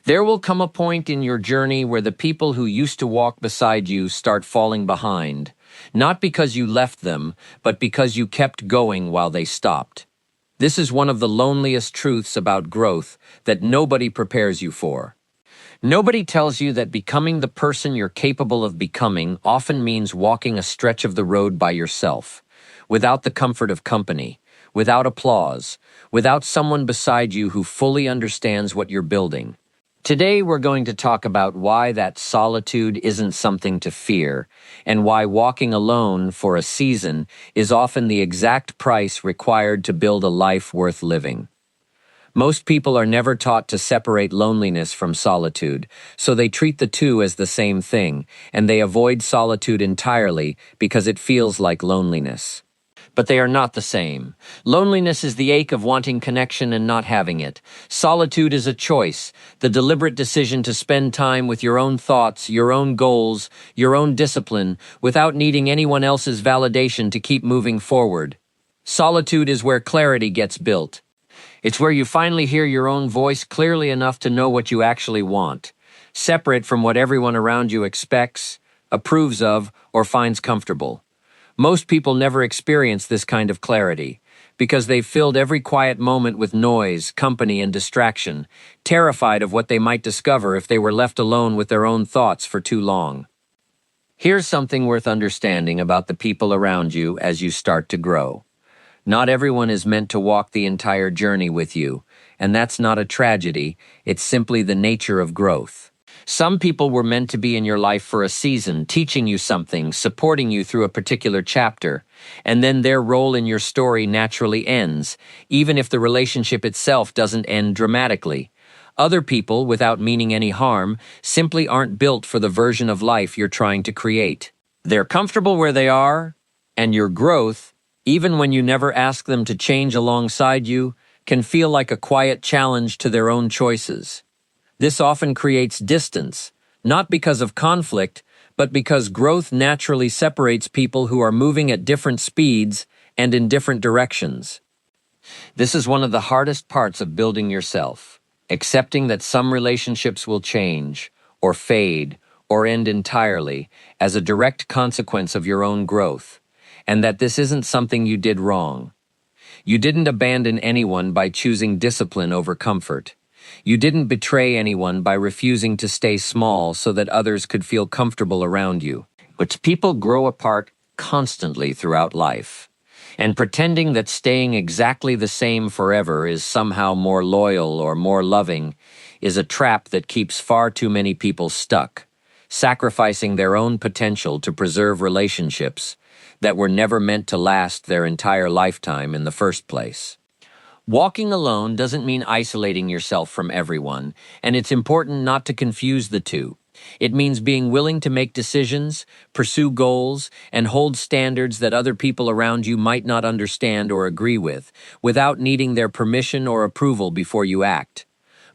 There will come a point in your journey where the people who used to walk beside you start falling behind, not because you left them, but because you kept going while they stopped. This is one of the loneliest truths about growth that nobody prepares you for. Nobody tells you that becoming the person you're capable of becoming often means walking a stretch of the road by yourself, without the comfort of company, without applause, without someone beside you who fully understands what you're building. Today, we're going to talk about why that solitude isn't something to fear, and why walking alone for a season is often the exact price required to build a life worth living. Most people are never taught to separate loneliness from solitude, so they treat the two as the same thing, and they avoid solitude entirely because it feels like loneliness. But they are not the same. Loneliness is the ache of wanting connection and not having it. Solitude is a choice, the deliberate decision to spend time with your own thoughts, your own goals, your own discipline, without needing anyone else's validation to keep moving forward. Solitude is where clarity gets built. It's where you finally hear your own voice clearly enough to know what you actually want, separate from what everyone around you expects, approves of, or finds comfortable. Most people never experience this kind of clarity, because they've filled every quiet moment with noise, company, and distraction, terrified of what they might discover if they were left alone with their own thoughts for too long. Here's something worth understanding about the people around you as you start to grow. Not everyone is meant to walk the entire journey with you, and that's not a tragedy, it's simply the nature of growth. Some people were meant to be in your life for a season, teaching you something, supporting you through a particular chapter, and then their role in your story naturally ends, even if the relationship itself doesn't end dramatically. Other people, without meaning any harm, simply aren't built for the version of life you're trying to create. They're comfortable where they are, and your growth, even when you never ask them to change alongside you, can feel like a quiet challenge to their own choices. This often creates distance, not because of conflict, but because growth naturally separates people who are moving at different speeds and in different directions. This is one of the hardest parts of building yourself, accepting that some relationships will change, or fade, or end entirely as a direct consequence of your own growth, and that this isn't something you did wrong. You didn't abandon anyone by choosing discipline over comfort. You didn't betray anyone by refusing to stay small so that others could feel comfortable around you. But people grow apart constantly throughout life, and pretending that staying exactly the same forever is somehow more loyal or more loving is a trap that keeps far too many people stuck, sacrificing their own potential to preserve relationships that were never meant to last their entire lifetime in the first place. Walking alone doesn't mean isolating yourself from everyone, and it's important not to confuse the two. It means being willing to make decisions, pursue goals, and hold standards that other people around you might not understand or agree with, without needing their permission or approval before you act.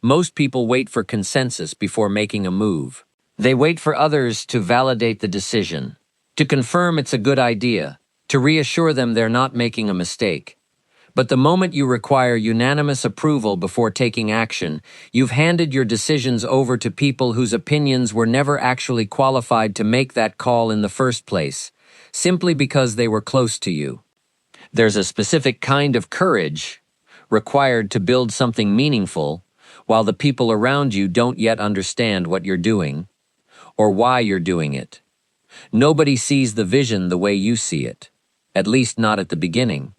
Most people wait for consensus before making a move. They wait for others to validate the decision, to confirm it's a good idea, to reassure them they're not making a mistake. But the moment you require unanimous approval before taking action, you've handed your decisions over to people whose opinions were never actually qualified to make that call in the first place, simply because they were close to you. There's a specific kind of courage required to build something meaningful while the people around you don't yet understand what you're doing or why you're doing it. Nobody sees the vision the way you see it, at least not at the beginning.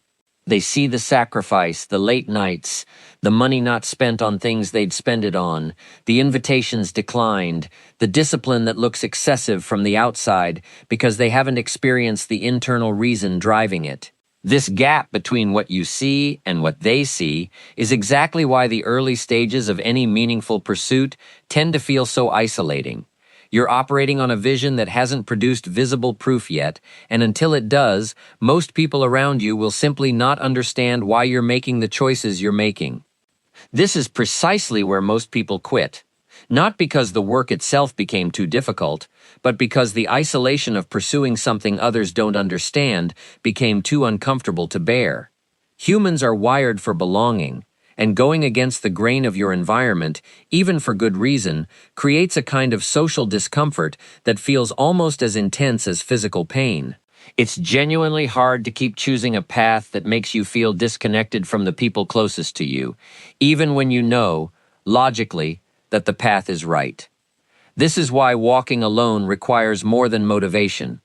They see the sacrifice, the late nights, the money not spent on things they'd spend it on, the invitations declined, the discipline that looks excessive from the outside because they haven't experienced the internal reason driving it. This gap between what you see and what they see is exactly why the early stages of any meaningful pursuit tend to feel so isolating. You're operating on a vision that hasn't produced visible proof yet, and until it does, most people around you will simply not understand why you're making the choices you're making. This is precisely where most people quit. Not because the work itself became too difficult, but because the isolation of pursuing something others don't understand became too uncomfortable to bear. Humans are wired for belonging, and going against the grain of your environment, even for good reason, creates a kind of social discomfort that feels almost as intense as physical pain. It's genuinely hard to keep choosing a path that makes you feel disconnected from the people closest to you, even when you know, logically, that the path is right. This is why walking alone requires more than motivation.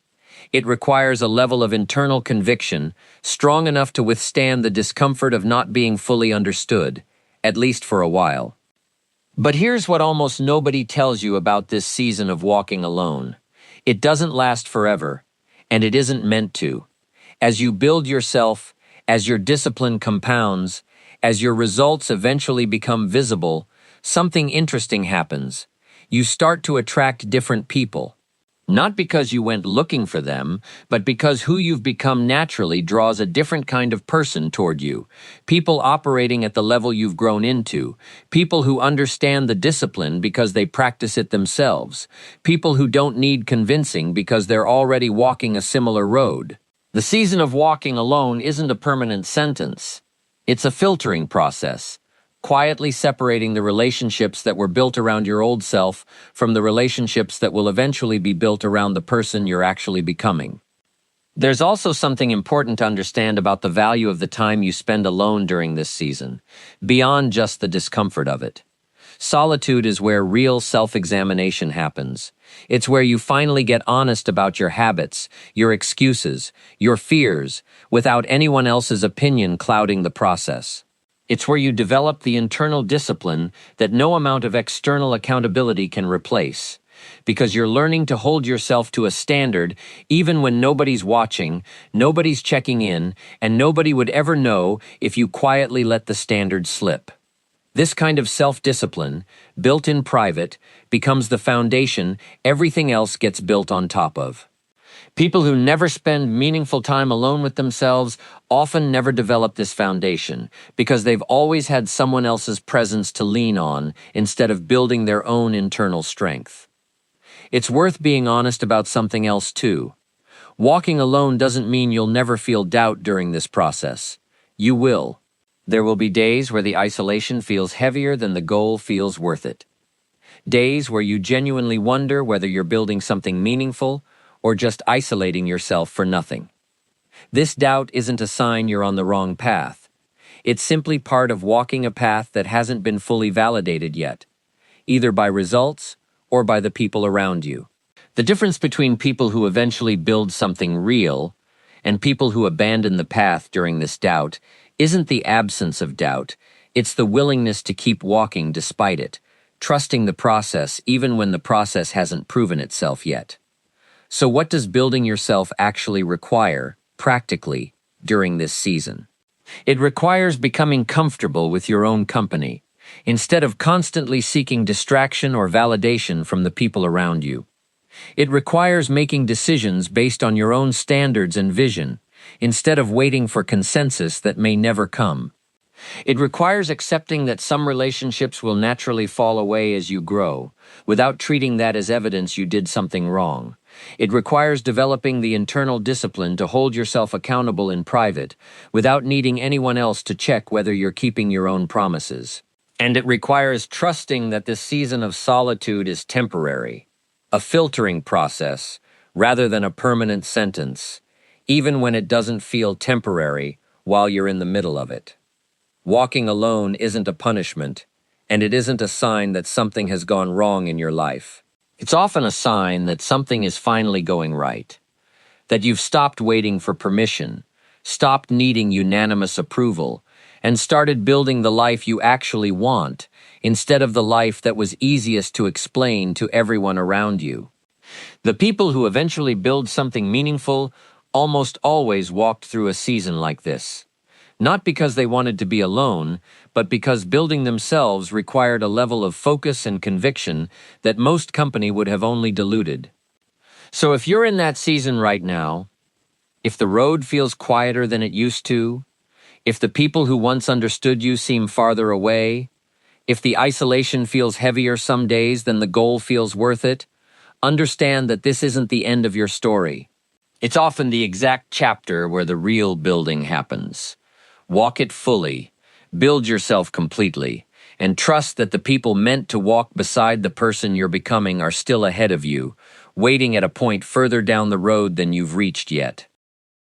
It requires a level of internal conviction strong enough to withstand the discomfort of not being fully understood, at least for a while. But here's what almost nobody tells you about this season of walking alone. It doesn't last forever, and it isn't meant to. As you build yourself, as your discipline compounds, as your results eventually become visible, something interesting happens. You start to attract different people. Not because you went looking for them, but because who you've become naturally draws a different kind of person toward you. People operating at the level you've grown into. People who understand the discipline because they practice it themselves. People who don't need convincing because they're already walking a similar road. The season of walking alone isn't a permanent sentence. It's a filtering process, quietly separating the relationships that were built around your old self from the relationships that will eventually be built around the person you're actually becoming. There's also something important to understand about the value of the time you spend alone during this season, beyond just the discomfort of it. Solitude is where real self-examination happens. It's where you finally get honest about your habits, your excuses, your fears, without anyone else's opinion clouding the process. It's where you develop the internal discipline that no amount of external accountability can replace, because you're learning to hold yourself to a standard even when nobody's watching, nobody's checking in, and nobody would ever know if you quietly let the standard slip. This kind of self-discipline, built in private, becomes the foundation everything else gets built on top of. People who never spend meaningful time alone with themselves often never develop this foundation because they've always had someone else's presence to lean on instead of building their own internal strength. It's worth being honest about something else too. Walking alone doesn't mean you'll never feel doubt during this process. You will. There will be days where the isolation feels heavier than the goal feels worth it. Days where you genuinely wonder whether you're building something meaningful or just isolating yourself for nothing. This doubt isn't a sign you're on the wrong path. It's simply part of walking a path that hasn't been fully validated yet, either by results or by the people around you. The difference between people who eventually build something real and people who abandon the path during this doubt isn't the absence of doubt, it's the willingness to keep walking despite it, trusting the process even when the process hasn't proven itself yet. So what does building yourself actually require, practically, during this season? It requires becoming comfortable with your own company, instead of constantly seeking distraction or validation from the people around you. It requires making decisions based on your own standards and vision, instead of waiting for consensus that may never come. It requires accepting that some relationships will naturally fall away as you grow, without treating that as evidence you did something wrong. It requires developing the internal discipline to hold yourself accountable in private, without needing anyone else to check whether you're keeping your own promises. And it requires trusting that this season of solitude is temporary, a filtering process, rather than a permanent sentence, even when it doesn't feel temporary while you're in the middle of it. Walking alone isn't a punishment, and it isn't a sign that something has gone wrong in your life. It's often a sign that something is finally going right, that you've stopped waiting for permission, stopped needing unanimous approval, and started building the life you actually want, instead of the life that was easiest to explain to everyone around you. The people who eventually build something meaningful almost always walked through a season like this. Not because they wanted to be alone, but because building themselves required a level of focus and conviction that most company would have only diluted. So if you're in that season right now, if the road feels quieter than it used to, if the people who once understood you seem farther away, if the isolation feels heavier some days than the goal feels worth it, understand that this isn't the end of your story. It's often the exact chapter where the real building happens. Walk it fully, Build yourself completely, and trust that the people meant to walk beside the person you're becoming are still ahead of you, waiting at a point further down the road than you've reached yet.